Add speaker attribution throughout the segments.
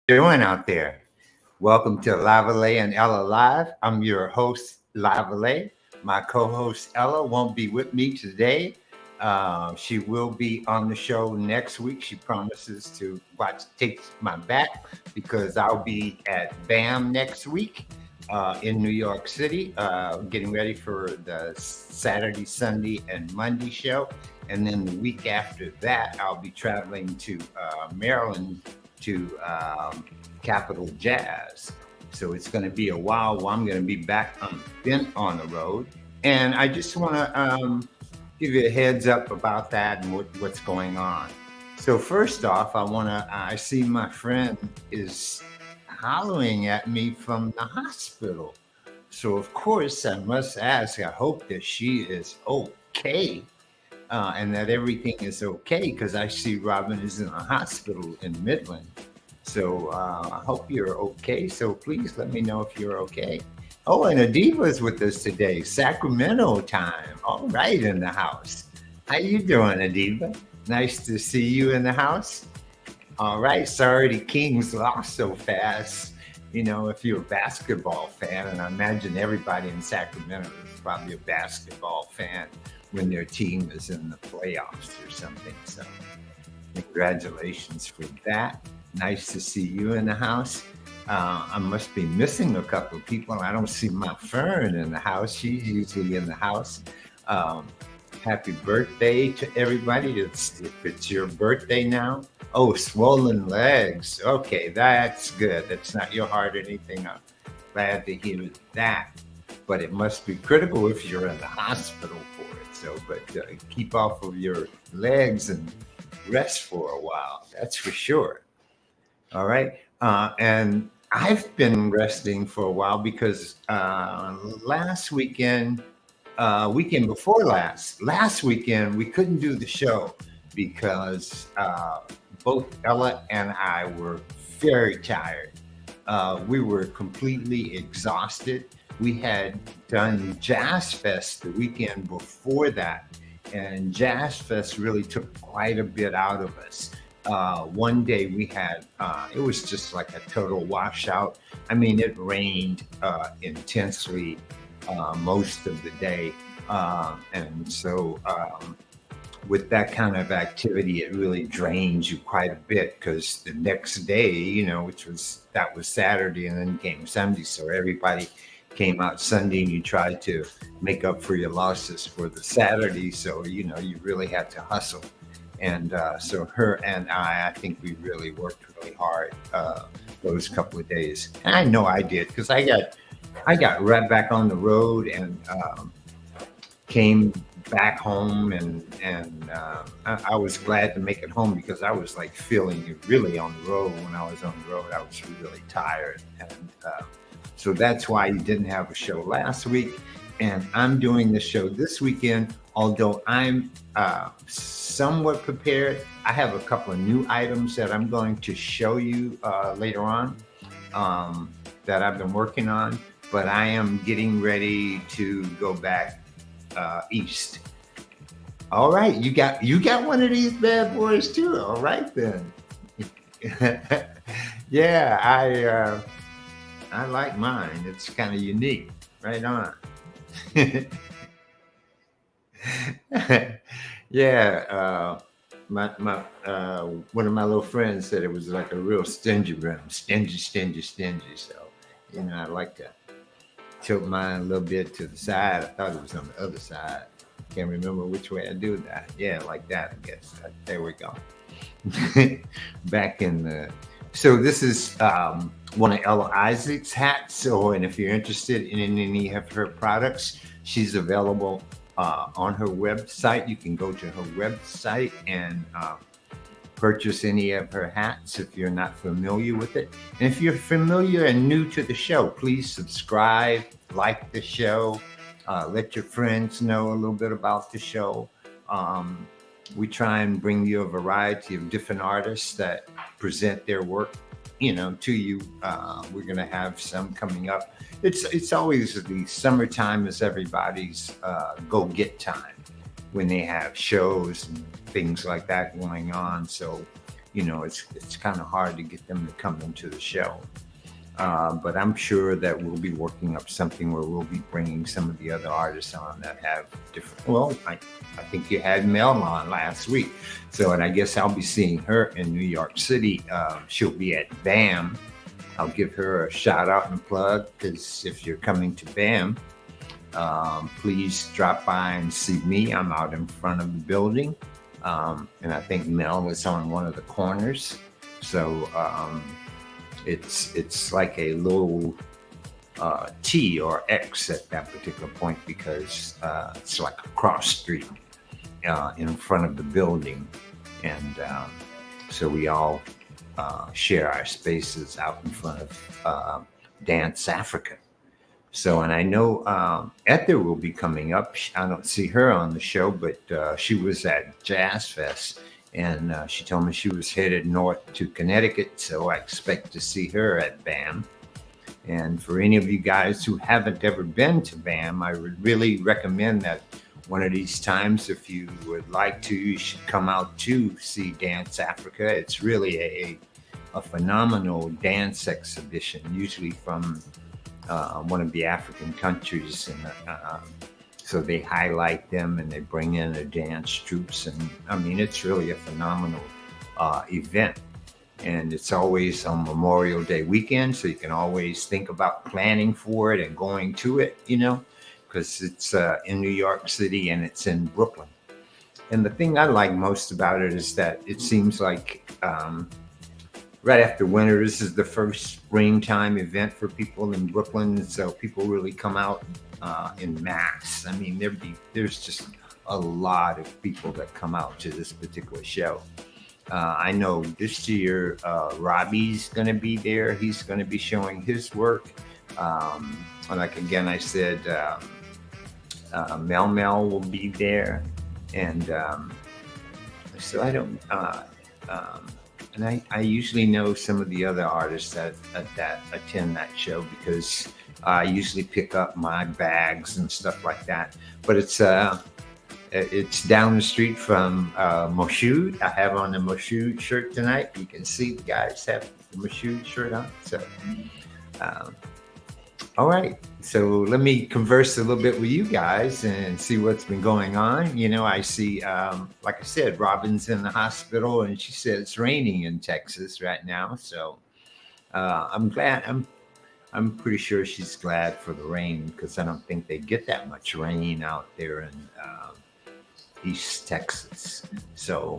Speaker 1: doing out there? Welcome to Lavalais and Ella Live. I'm your host, Lavalais. My co-host Ella won't be with me today. She will be on the show next week. She promises to take my back because I'll be at BAM next week in New York City, getting ready for the Saturday, Sunday, and Monday show. And then the week after that, I'll be traveling to Maryland to Capital Jazz. So it's going to be a while. I'm going to be back bent on the road. And I just want to give you a heads up about that and what's going on. So first off, I see my friend is hollering at me from the hospital. So of course I must ask, I hope that she is okay. And that everything is okay because I see Robin is in a hospital in Midland. So I hope you're okay. So please let me know if you're okay. Oh, and Adiva's with us today. Sacramento time. All right, in the house. How you doing, Adiva? Nice to see you in the house. All right. Sorry the Kings lost so fast. You know, if you're a basketball fan, and I imagine everybody in Sacramento is probably a basketball fan when their team is in the playoffs or something. So congratulations for that. Nice to see you in the house. I must be missing a couple of people. I don't see my Fern in the house. She's usually in the house. Happy birthday to everybody. If it's your birthday now. Oh, swollen legs. Okay, that's good. That's not your heart or anything. I'm glad to hear that. But it must be critical if you're in the hospital for it. So, but keep off of your legs and rest for a while. That's for sure. All right. And I've been resting for a while because last weekend, weekend before last weekend, we couldn't do the show because both Ella and I were very tired. We were completely exhausted. We had done Jazz Fest the weekend before that, and Jazz Fest really took quite a bit out of us. One day we had, it was just like a total washout. I mean, it rained intensely most of the day. And so with that kind of activity, it really drains you quite a bit because the next day, you know, that was Saturday and then came Sunday. So everybody came out Sunday and you tried to make up for your losses for the Saturday. So, you know, you really had to hustle. And so her and I think we really worked really hard those couple of days. And I know I did because I got right back on the road and came back home and I was glad to make it home because I was like feeling it really on the road. When I was on the road, I was really tired. And so that's why you didn't have a show last week. And I'm doing the show this weekend, although I'm somewhat prepared. I have a couple of new items that I'm going to show you later on that I've been working on, but I am getting ready to go back east. All right, you got one of these bad boys too. All right then. Yeah, I like mine. It's kind of unique. Right on. Yeah, my one of my little friends said it was like a real stingy room, stingy. So, you know, I like to tilt mine a little bit to the side. I thought it was on the other side. Can't remember which way I do that. Yeah, like that, I guess. There we go. Back in the. So this is one of Ella Isaac's hats. So, and if you're interested in any of her products, she's available on her website. You can go to her website and purchase any of her hats if you're not familiar with it. And if you're familiar and new to the show, please subscribe, like the show, let your friends know a little bit about the show. We try and bring you a variety of different artists that present their work, you know, to you. We're going to have some coming up. It's always the summertime is everybody's go-get time when they have shows and things like that going on. So it's kind of hard to get them to come into the show. But I'm sure that we'll be working up something where we'll be bringing some of the other artists on that have different. Well, I think you had Mel on last week, and I guess I'll be seeing her in New York City. She'll be at BAM. I'll give her a shout out and plug, because if you're coming to BAM, please drop by and see me. I'm out in front of the building, and I think Mel is on one of the corners. So it's like a little T or X at that particular point, because it's like a cross street in front of the building, and so we all share our spaces out in front of Dance Africa. So, and I know Ether will be coming up. I don't see her on the show, but she was at Jazz Fest, and she told me she was headed north to Connecticut. So I expect to see her at BAM. And for any of you guys who haven't ever been to BAM, I would really recommend that one of these times, if you would like to, you should come out to see Dance Africa. It's really a phenomenal dance exhibition, usually from one of the African countries, and so they highlight them and they bring in the dance troops, and I mean, it's really a phenomenal event, and it's always on Memorial Day weekend, so you can always think about planning for it and going to it, because it's in New York City and it's in Brooklyn. And the thing I like most about it is that it seems like right after winter, this is the first springtime event for people in Brooklyn. So people really come out in mass. I mean, there's just a lot of people that come out to this particular show. I know this year, Robbie's going to be there. He's going to be showing his work. Like again, I said, Mel will be there. And so I don't... and I usually know some of the other artists that attend that show, because I usually pick up my bags and stuff like that. But it's down the street from Moshood. I have on the Moshood shirt tonight. You can see the guys have the Moshood shirt on. So, all right. So let me converse a little bit with you guys and see what's been going on. I see, like I said, Robin's in the hospital, and she said it's raining in Texas right now. So I'm glad. I'm pretty sure she's glad for the rain, because I don't think they get that much rain out there in East Texas. So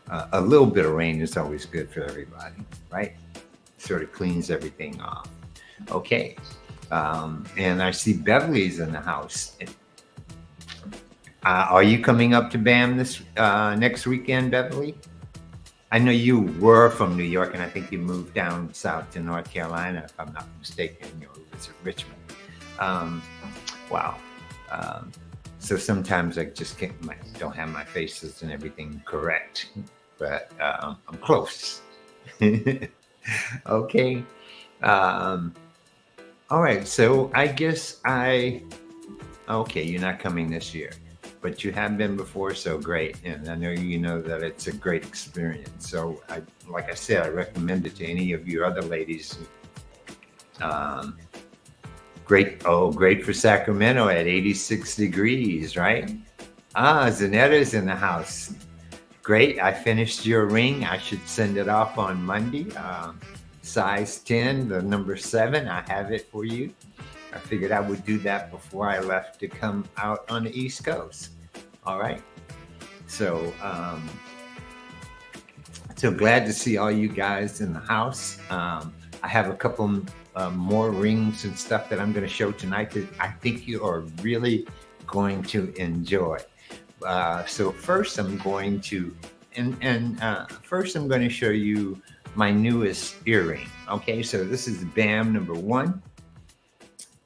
Speaker 1: a little bit of rain is always good for everybody, right? Sort of cleans everything off. Okay. And I see Beverly's in the house. Are you coming up to BAM this next weekend, Beverly? I know you were from New York, and I think you moved down south to North Carolina, if I'm not mistaken. You was at Richmond. Wow. So sometimes I just don't have my faces and everything correct, but I'm close. Okay. All right, so I guess okay, you're not coming this year, but you have been before, so great. And I know you know that it's a great experience. So like I said, I recommend it to any of you other ladies. Great for Sacramento at 86 degrees, right? Zanetta's in the house. Great, I finished your ring. I should send it off on Monday. Size 10, the number 7, I have it for you. I figured I would do that before I left to come out on the East Coast. All right. So, so glad to see all you guys in the house. I have a couple more rings and stuff that I'm going to show tonight that I think you are really going to enjoy. So first I'm going to, first I'm going to show you my newest earring. Okay, so this is BAM number 1,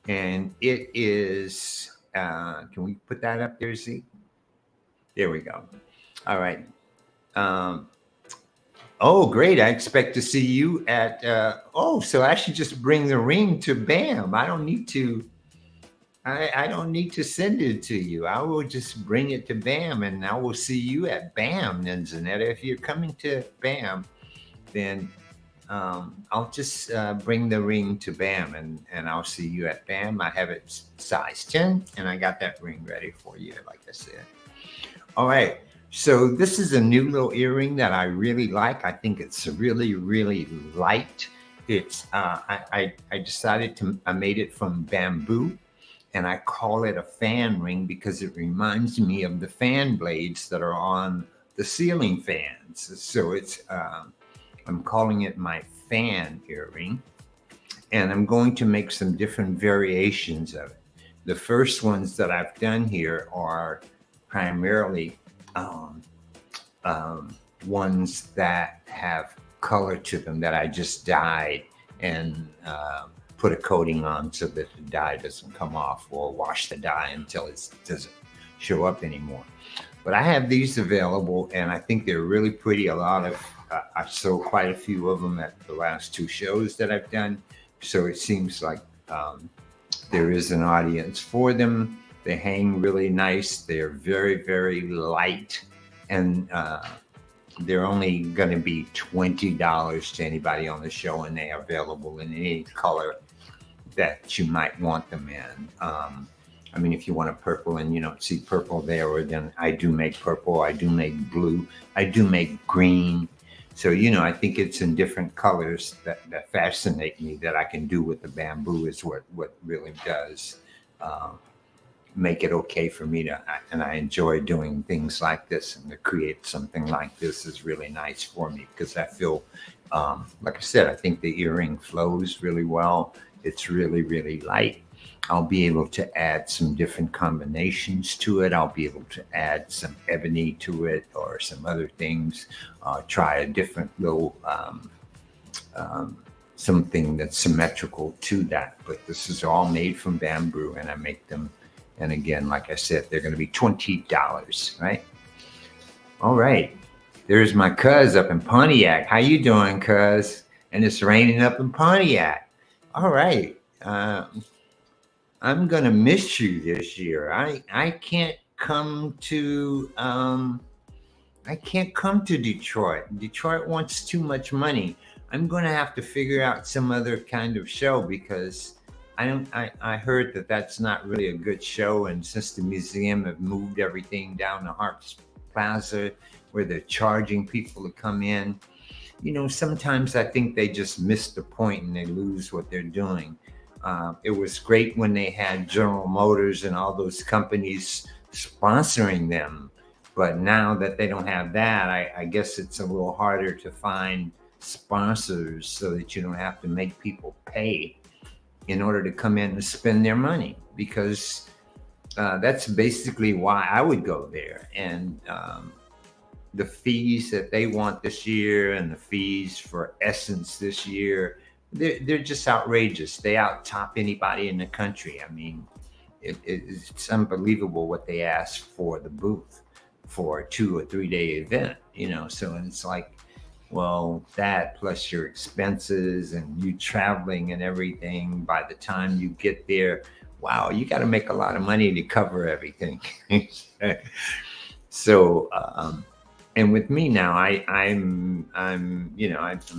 Speaker 1: and it is can we put that up there? See, there we go. All right. Oh, great. I expect to see you at so I should just bring the ring to BAM. I don't need to I don't need to send it to you. I will just bring it to BAM, and I will see you at BAM, then Zanetta. If you're coming to BAM, then I'll just bring the ring to BAM, and I'll see you at BAM. I have it size 10, and I got that ring ready for you, like I said. All right. So this is a new little earring that I really like. I think it's really, really light. It's I decided to I made it from bamboo, and I call it a fan ring because it reminds me of the fan blades that are on the ceiling fans. So I'm calling it my fan earring, and I'm going to make some different variations of it. The first ones that I've done here are primarily um, ones that have color to them that I just dyed and put a coating on so that the dye doesn't come off, or wash the dye until it doesn't show up anymore. But I have these available, and I think they're really pretty. I sold quite a few of them at the last two shows that I've done. So it seems like there is an audience for them. They hang really nice. They're very, very light, and they're only going to be $20 to anybody on the show, and they are available in any color that you might want them in. I mean, if you want a purple and you don't see purple there, or then I do make purple, I do make blue, I do make green. So, I think it's in different colors that fascinate me that I can do with the bamboo is what really does make it okay for me and I enjoy doing things like this, and to create something like this is really nice for me because I feel, like I said, I think the earring flows really well. It's really, really light. I'll be able to add some different combinations to it. I'll be able to add some ebony to it or some other things. Try a different little something that's symmetrical to that. But this is all made from bamboo, and I make them. And again, like I said, they're going to be $20, right? All right. There's my cuz up in Pontiac. How you doing, cuz? And it's raining up in Pontiac. All right. I'm gonna miss you this year. I can't come to Detroit. Detroit wants too much money. I'm gonna have to figure out some other kind of show because I heard that that's not really a good show, and since the museum have moved everything down to Harps Plaza where they're charging people to come in, sometimes I think they just miss the point and they lose what they're doing. It was great when they had General Motors and all those companies sponsoring them. But now that they don't have that, I guess it's a little harder to find sponsors so that you don't have to make people pay in order to come in and spend their money, because that's basically why I would go there. And the fees that they want this year and the fees for Essence this year, they're just outrageous. They out top anybody in the country. I mean, it's unbelievable what they ask for the booth for a 2 or 3 day event, so it's like, well, that plus your expenses and you traveling and everything, by the time you get there, wow, you got to make a lot of money to cover everything. So, and with me now, I'm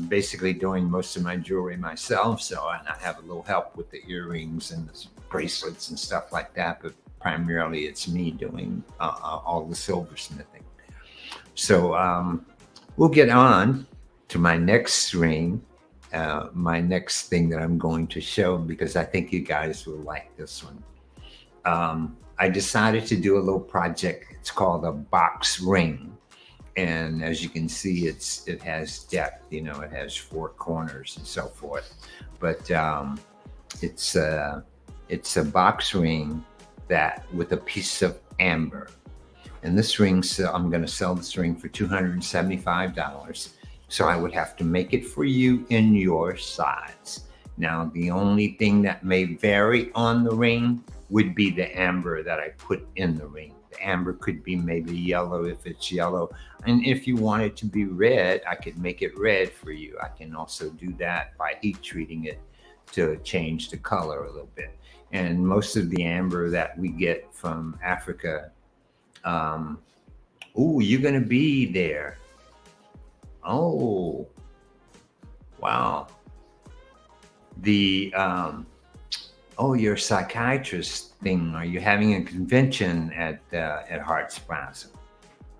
Speaker 1: basically doing most of my jewelry myself. So, and I have a little help with the earrings and the bracelets and stuff like that. But primarily, it's me doing all the silversmithing. So, we'll get on to my next ring, my next thing that I'm going to show, because I think you guys will like this one. I decided to do a little project. It's called a box ring. And as you can see, it has depth, it has 4 corners and so forth. But it's a box ring that with a piece of amber. And this ring, I'm going to sell this ring for $275. So I would have to make it for you in your size. Now, the only thing that may vary on the ring would be the amber that I put in the ring. The amber could be maybe yellow if it's yellow. And if you want it to be red, I could make it red for you. I can also do that by heat treating it to change the color a little bit. and most of the amber that we get from Africa. Oh, you're gonna be there. Oh, wow. The your psychiatrist thing. Are you having a convention at Hart's Plaza?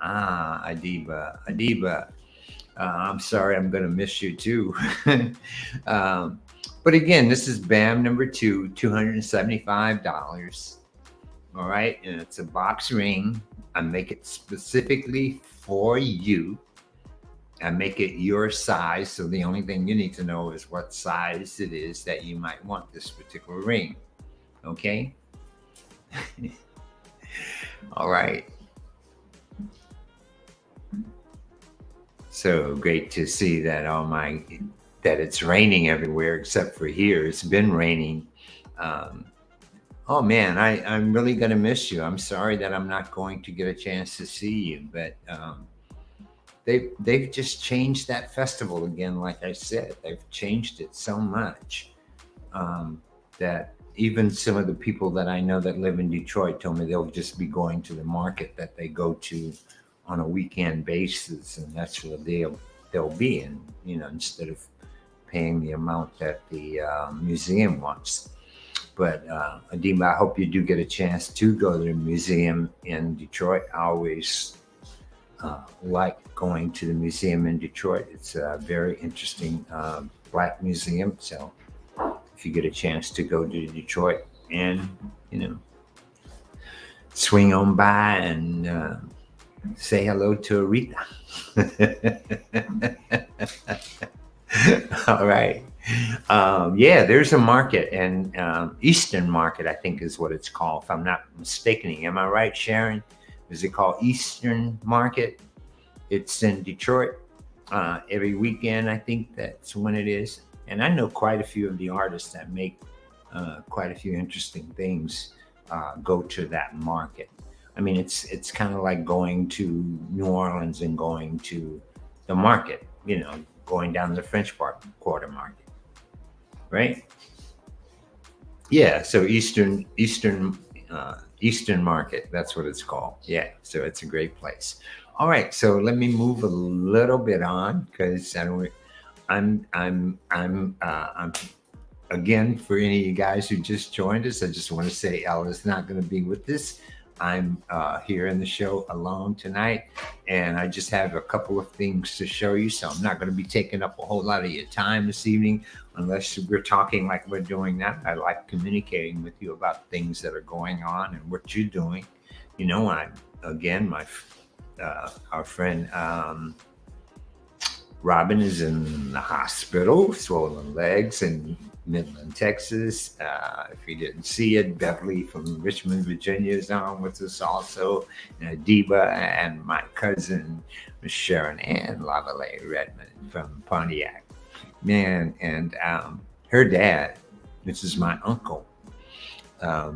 Speaker 1: Ah, Adiba. I'm sorry, I'm gonna miss you too. um, but again, this is BAM number two, $275. All right, and it's a box ring. I make it specifically for you. I make it your size. So the only thing you need to know is what size it is that you might want this particular ring. Okay. All right. So great to see that that it's raining everywhere except for here. It's been raining. Oh man, I'm really gonna miss you. I'm sorry that I'm not going to get a chance to see you, but they've just changed that festival again. Like I said, they've changed it so much that even some of the people that I know that live in Detroit told me they'll just be going to the market that they go to on a weekend basis, and that's where they'll be in, instead of paying the amount that the museum wants. But Adima, I hope you do get a chance to go to the museum in Detroit. I always like going to the museum in Detroit. It's a very interesting Black museum. So if you get a chance to go to Detroit and, swing on by and say hello to Aretha. All right. There's a market, and Eastern Market, I think is what it's called, if I'm not mistaken. Am I right, Sharon? Is it called Eastern Market? It's in Detroit every weekend. I think that's when it is. And I know quite a few of the artists that make quite a few interesting things go to that market. I mean, it's kind of like going to New Orleans and going to the market, going down the French Quarter Market, right? Yeah, so Eastern Market, that's what it's called. Yeah, so it's a great place. All right, so let me move a little bit on because I'm again, for any of you guys who just joined us, I just want to say Ella's not going to be with us. I'm here in the show alone tonight, and I just have a couple of things to show you. So I'm not going to be taking up a whole lot of your time this evening, unless we're talking like we're doing that. I like communicating with you about things that are going on and what you're doing. Our friend Robin is in the hospital, swollen legs in Midland, Texas. If you didn't see it, Beverly from Richmond, Virginia is on with us also. Deba and my cousin, Sharon Ann Lavalais Redmond from Pontiac. Man, and her dad, this is my uncle. I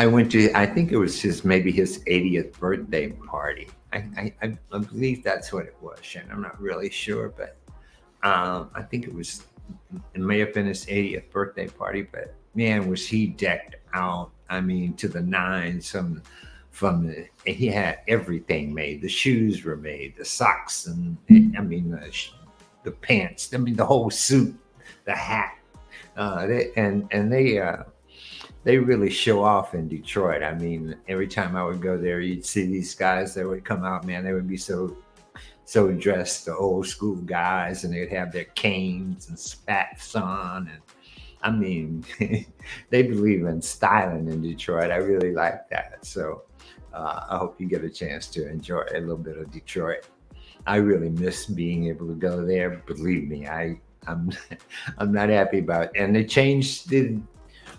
Speaker 1: went to, I think it was maybe his 80th birthday party. I believe that's what it was, Sharon. I'm not really sure, but I think it may have been his 80th birthday party, but man, was he decked out. I mean, to the nines. He had everything made. The shoes were made, the socks, and the pants. The whole suit, the hat. They really show off in Detroit. I mean, every time I would go there, you'd see these guys that would come out, man, they would be so dressed, the old school guys, and they'd have their canes and spats on. And I mean, they believe in styling in Detroit. I really like that. So I hope you get a chance to enjoy a little bit of Detroit. I really miss being able to go there. Believe me, I'm not happy about it. And they changed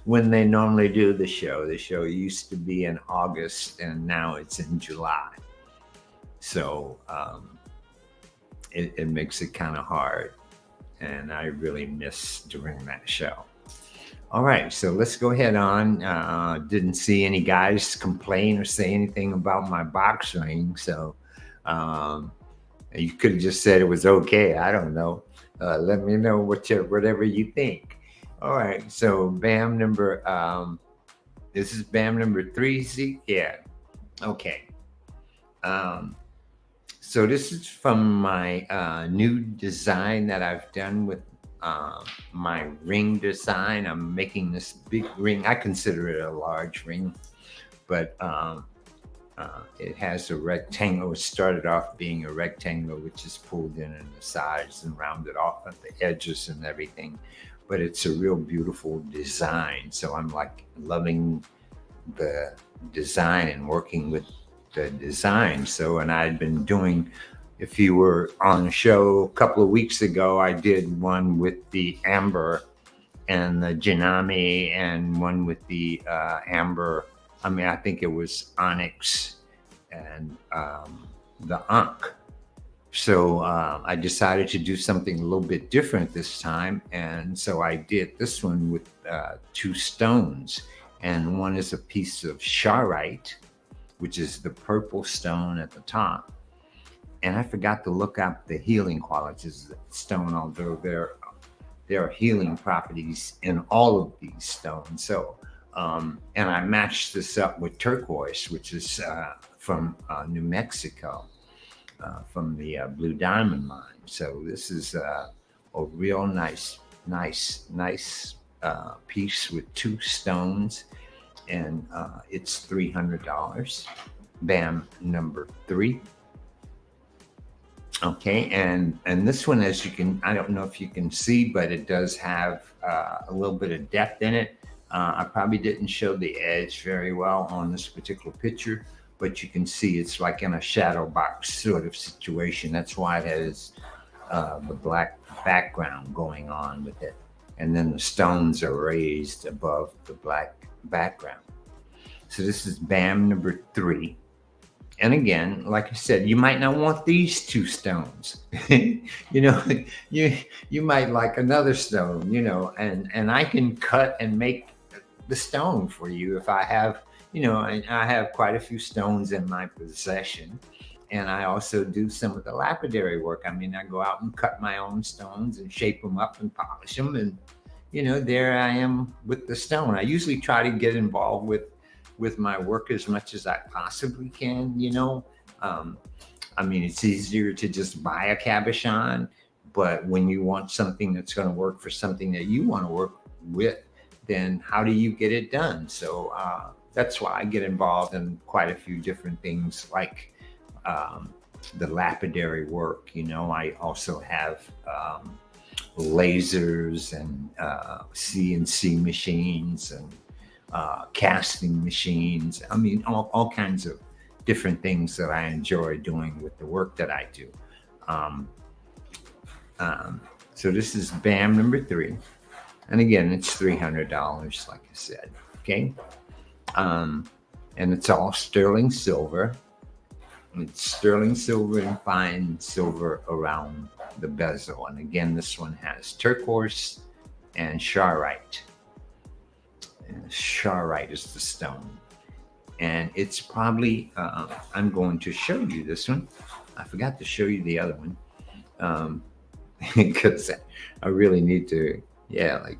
Speaker 1: when they normally do the show. The show used to be in August, and now it's in July. So it makes it kind of hard, and I really miss doing that show. All right, so let's go ahead on. Didn't see any guys complain or say anything about my box ring, so you could have just said it was okay. I don't know. Let me know whatever you think. All right. So BAM number, this is BAM number 3, see? Yeah. Okay. Um, so this is from my new design that I've done with my ring design. I'm making this big ring. I consider it a large ring, but it has a rectangle. It started off being a rectangle, which is pulled in the sides and rounded off at the edges and everything. But it's a real beautiful design. So I'm like loving the design and working with the design. So, and I'd been doing, if you were on a show a couple of weeks ago, I did one with the amber and the janami, and one with the amber. I mean, I think it was onyx and the ankh. So I decided to do something a little bit different this time. And so I did this one with 2 stones. And one is a piece of charoite, which is the purple stone at the top. And I forgot to look up the healing qualities of the stone, although there are healing properties in all of these stones. So, and I matched this up with turquoise, which is from New Mexico, from the Blue Diamond Mine. So this is a real nice piece with 2 stones, and it's $300. BAM number 3. Okay, and this one, as you can, I don't know if you can see, but it does have a little bit of depth in it. I probably didn't show the edge very well on this particular picture, but you can see it's like in a shadow box sort of situation. That's why it has the black background going on with it. And then the stones are raised above the black background. So this is BAM number 3. And again, like I said, you might not want these 2 stones. You know, you might like another stone, you know, and I can cut and make the stone for you if I have, you know, I have quite a few stones in my possession. And I also do some of the lapidary work. I mean, I go out and cut my own stones and shape them up and polish them. And, you know, there I am with the stone. I usually try to get involved with my work as much as I possibly can, you know. I mean, it's easier to just buy a cabochon, but when you want something that's going to work for something that you want to work with, then how do you get it done? So that's why I get involved in quite a few different things, like the lapidary work. You know, I also have lasers and CNC machines and casting machines. I mean, all kinds of different things that I enjoy doing with the work that I do. So this is BAM number 3. And again, it's $300, like I said, okay? And it's all sterling silver. It's sterling silver and fine silver around the bezel. And again, this one has turquoise and charoite. And charoite is the stone. And it's probably, I'm going to show you this one. I forgot to show you the other one. Because I really need to, like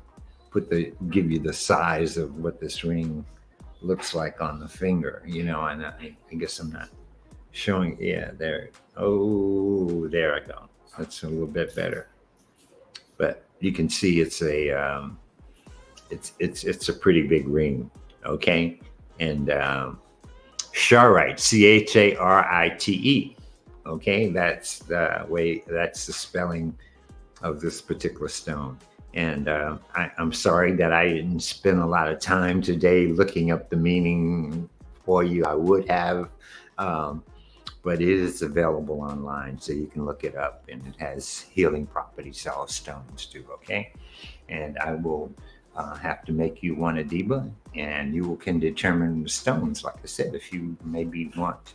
Speaker 1: give you the size of what this ring looks like on the finger, you know, and I guess I'm not showing, there. Oh, there I go. That's a little bit better. But you can see it's a, it's a pretty big ring, okay? And charoite, CHARITE, okay? That's the spelling of this particular stone. And I'm sorry that I didn't spend a lot of time today looking up the meaning for you. I would have, but it is available online, so you can look it up, and it has healing properties, all stones do, okay? And I will have to make you one Adiba, and you can determine the stones, like I said, if you maybe want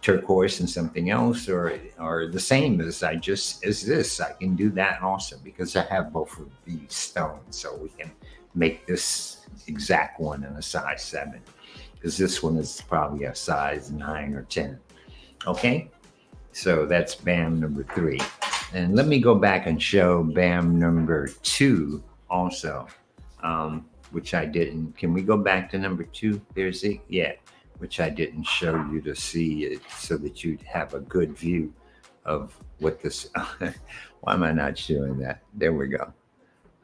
Speaker 1: turquoise and something else, or the same as this, I can do that also, because I have both of these stones. So we can make this exact one in a size 7, because this one is probably a size 9 or 10. Okay, so that's BAM number 3. And let me go back and show BAM number 2 also, which I didn't. Can we go back to number 2? There's it. Yeah, which I didn't show you to see it so that you'd have a good view of what this. Why am I not showing that? There we go.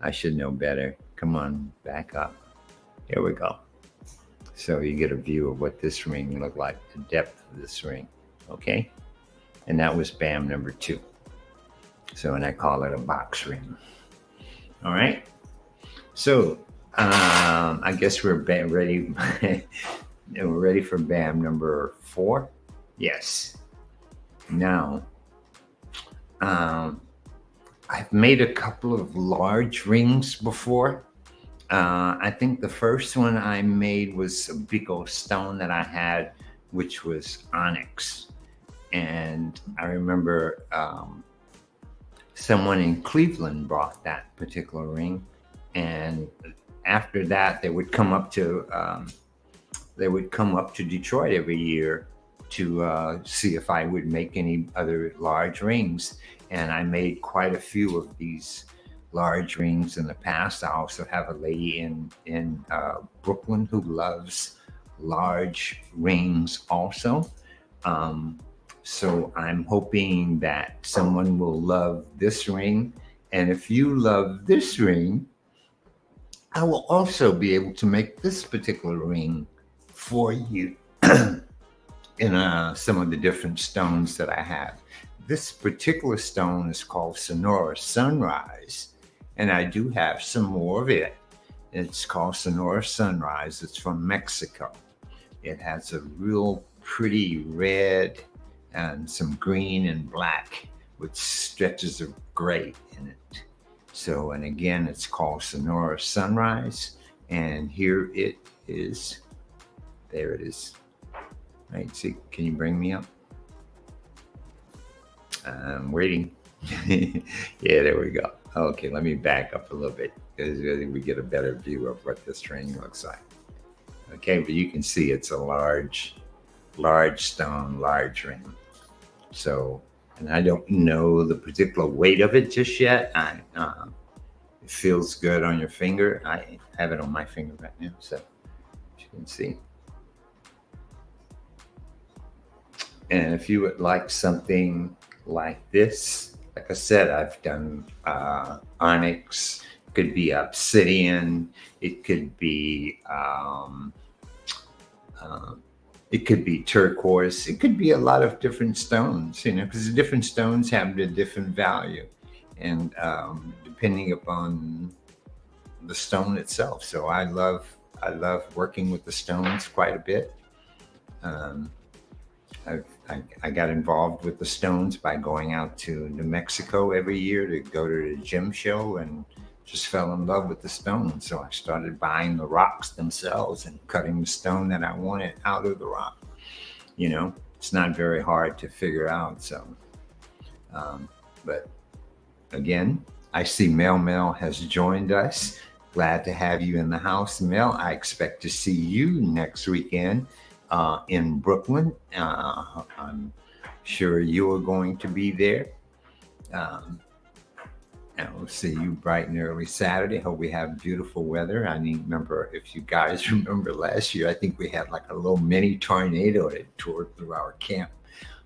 Speaker 1: I should know better. Come on, back up. Here we go. So you get a view of what this ring looked like, the depth of this ring. Okay. And that was BAM number 2. So, and I call it a box ring. All right. So, I guess we're ready. We're ready for BAM number 4. Yes. Now, I've made a couple of large rings before. I think the first one I made was a big old stone that I had, which was onyx. And I remember someone in Cleveland brought that particular ring. And after that, they would come up to Detroit every year to see if I would make any other large rings. And I made quite a few of these large rings in the past. I also have a lady in Brooklyn who loves large rings also. So I'm hoping that someone will love this ring. And if you love this ring, I will also be able to make this particular ring for you in some of the different stones that I have. This particular stone is called Sonora Sunrise, and I do have some more of it. It's called Sonora Sunrise. It's from Mexico. It has a real pretty red and some green and black with stretches of gray in it. So, and again, it's called Sonora Sunrise. And here it is. There it is. Right, see, can you bring me up? I'm waiting. Yeah, there we go. Okay, let me back up a little bit because we get a better view of what this ring looks like. Okay, but you can see it's a large stone, large ring. So, and I don't know the particular weight of it just yet. It feels good on your finger. I have it on my finger right now, so you can see. And if you would like something like this, like I said, I've done onyx. It could be obsidian. It could be turquoise. It could be a lot of different stones, because the different stones have a different value, and depending upon the stone itself. So I love working with the stones quite a bit. I got involved with the stones by going out to New Mexico every year to go to the gem show, and just fell in love with the stones. So I started buying the rocks themselves and cutting the stone that I wanted out of the rock. It's not very hard to figure out. So, but again, I see Mel has joined us. Glad to have you in the house, Mel. I expect to see you next weekend in Brooklyn. I'm sure you are going to be there. And we'll see you bright and early Saturday. Hope we have beautiful weather. I remember, if you guys remember last year, I think we had like a little mini tornado that tore through our camp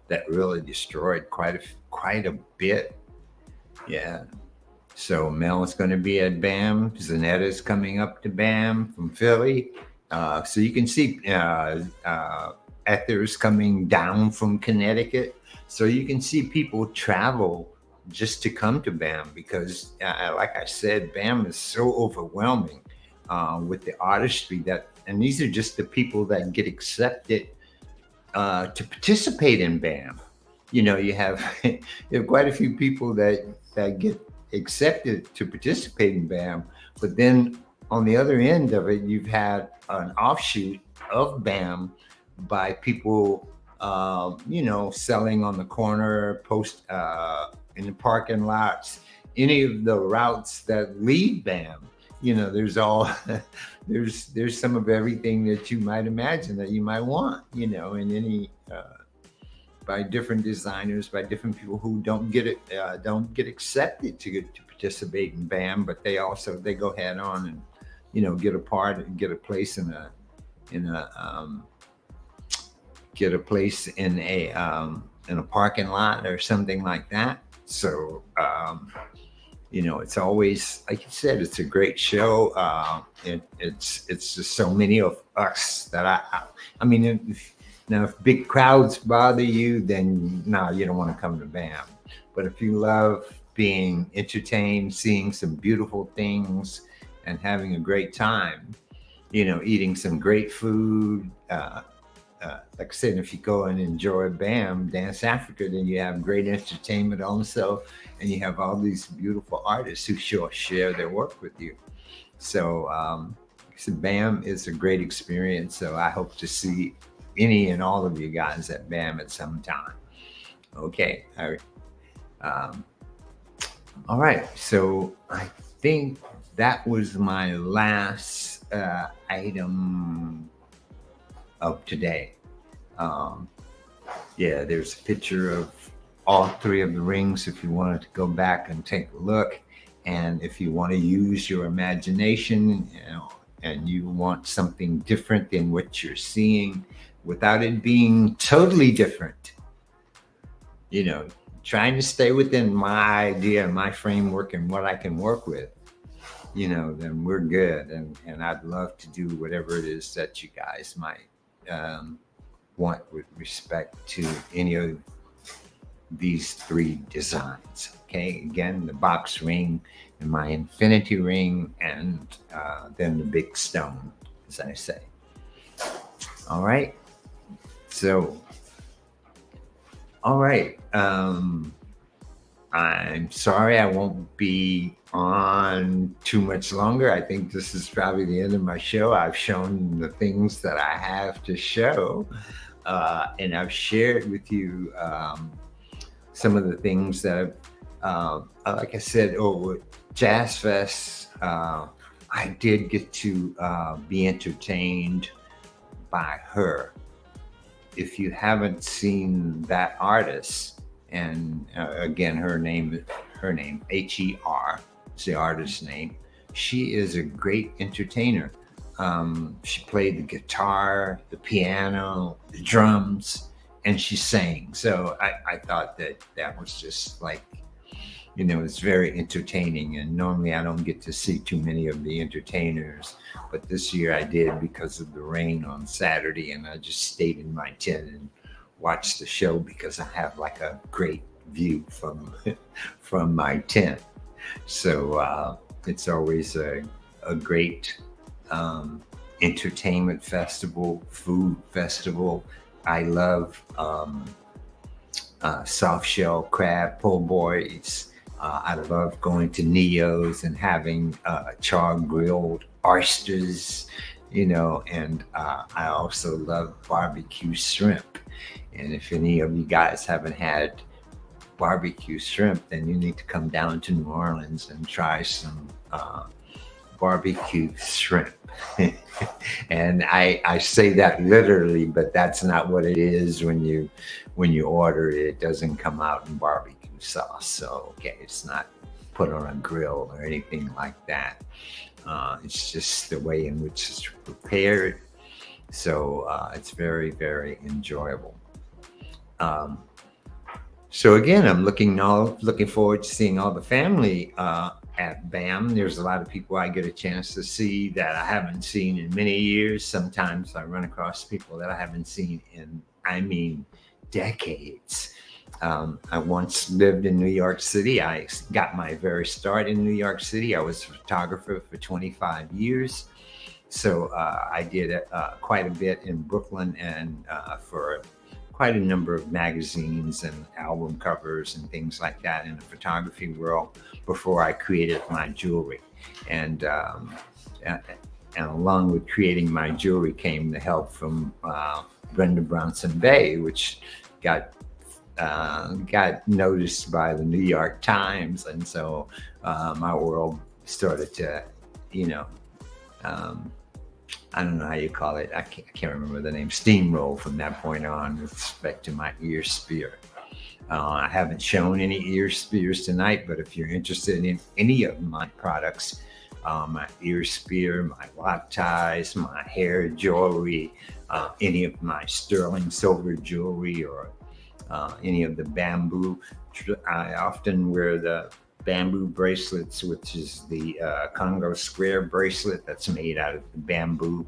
Speaker 1: that really destroyed quite a bit. Yeah. So Mel is going to be at BAM. Zanetta is coming up to BAM from Philly. So you can see Ether's coming down from Connecticut. So you can see people travel just to come to BAM because, like I said, BAM is so overwhelming with the artistry and these are just the people that get accepted to participate in BAM. You have quite a few people that get accepted to participate in BAM, but then on the other end of it, you've had an offshoot of BAM by people, selling on the corner, in the parking lots, any of the routes that lead BAM. There's there's some of everything that you might imagine that you might want, in any by different designers, by different people who don't get accepted to participate in BAM, but they go head on and, get a part and get a place in a in a parking lot or something like that. So it's always, like you said, it's a great show. It's just so many of us that I mean, if big crowds bother you, then no, you don't want to come to BAM. But if you love being entertained, seeing some beautiful things, and having a great time, eating some great food. Like I said, if you go and enjoy BAM, Dance Africa, then you have great entertainment also, and you have all these beautiful artists who share their work with you. So, BAM is a great experience. So I hope to see any and all of you guys at BAM at some time. Okay. All right. So I think that was my last item of today. There's a picture of all three of the rings if you wanted to go back and take a look. And if you want to use your imagination, and you want something different than what you're seeing without it being totally different, trying to stay within my idea, my framework, and what I can work with, then we're good. And I'd love to do whatever it is that you guys might want with respect to any of these three designs. Okay, again, the box ring and my infinity ring, and then the big stone, as I say. All right. So, all right. I'm sorry I won't be on too much longer. I think this is probably the end of my show. I've shown the things that I have to show, and I've shared with you some of the things that, like I said, with Jazz Fest, I did get to be entertained by her. If you haven't seen that artist, and again, her name, H-E-R, is the artist's name. She is a great entertainer. She played the guitar, the piano, the drums, and she sang. So I thought that was just like, it's very entertaining. And normally I don't get to see too many of the entertainers, but this year I did because of the rain on Saturday, and I just stayed in my tent and watched the show because I have like a great view from my tent. So it's always a great entertainment festival, food festival. I love soft shell crab po' boys. I love going to Neo's and having char grilled oysters, and I also love barbecue shrimp. And if any of you guys haven't had barbecue shrimp, then you need to come down to New Orleans and try some barbecue shrimp. And I say that literally, but that's not what it is. When you order it, it doesn't come out in barbecue sauce. So it's not put on a grill or anything like that. It's just the way in which it's prepared. So it's very, very enjoyable. So again, I'm looking forward to seeing all the family at BAM. There's a lot of people I get a chance to see that I haven't seen in many years. Sometimes I run across people that I haven't seen in, decades. I once lived in New York City. I got my very start in New York City. I was a photographer for 25 years. So I did quite a bit in Brooklyn, and for quite a number of magazines and album covers and things like that in the photography world before I created my jewelry. And along with creating my jewelry came the help from Brenda Bronson Bay, which got noticed by the New York Times. And so my world started to, I don't know how you call it. I can't remember the name. Steamroll from that point on with respect to my ear sphere. I haven't shown any ear spears tonight, but if you're interested in any of my products, my ear spear, my lock ties, my hair jewelry, any of my sterling silver jewelry, or any of the bamboo. I often wear the bamboo bracelets, which is the Congo square bracelet that's made out of the bamboo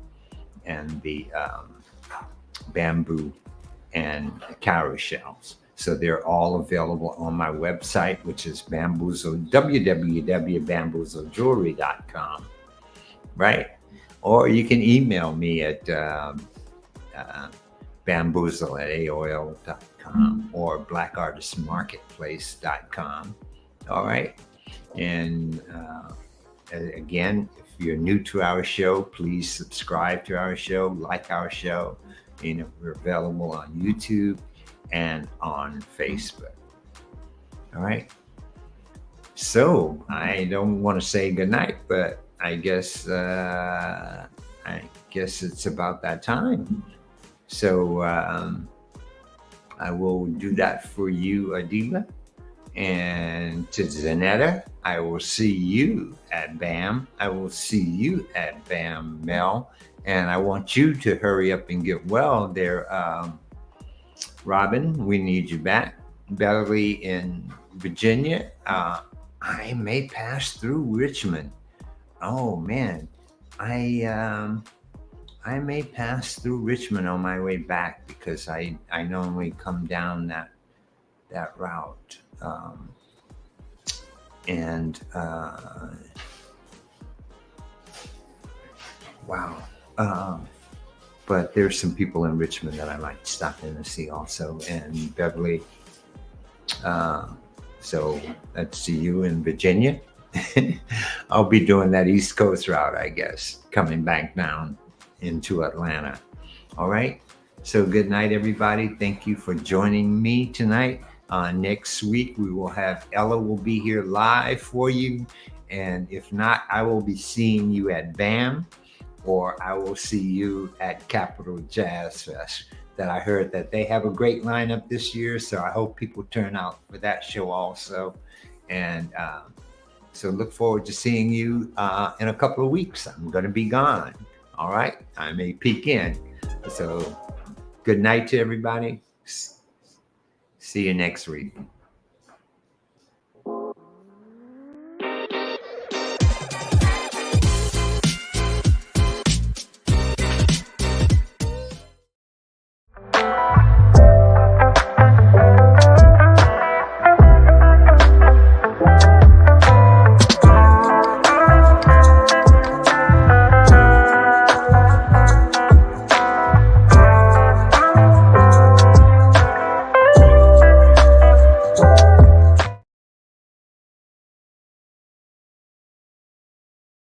Speaker 1: and the bamboo and cowrie shells. So they're all available on my website, which is www.bamboozlejewelry.com, right? Or you can email me at bamboozle@aol.com or blackartistmarketplace.com. All right. And again, if you're new to our show, please subscribe to our show, like our show. We're available on YouTube and on Facebook. All right. So I don't want to say goodnight, but I guess it's about that time. So I will do that for you, Adila. And to Zanetta, I will see you at BAM. I will see you at BAM, Mel. And I want you to hurry up and get well there, Robin. We need you back. Beverly in Virginia. I may pass through Richmond. Oh man, I may pass through Richmond on my way back because I normally come down that route. Wow. But there's some people in Richmond that I might stop in to see also, and Beverly. So let's see you in Virginia. I'll be doing that East Coast route, I guess, coming back down into Atlanta. All right. So good night, everybody. Thank you for joining me tonight. Next week, we will have Ella will be here live for you. And if not, I will be seeing you at BAM, or I will see you at Capital Jazz Fest. That I heard that they have a great lineup this year. So I hope people turn out for that show also. And so look forward to seeing you in a couple of weeks. I'm going to be gone. All right. I may peek in. So good night to everybody. See you next week.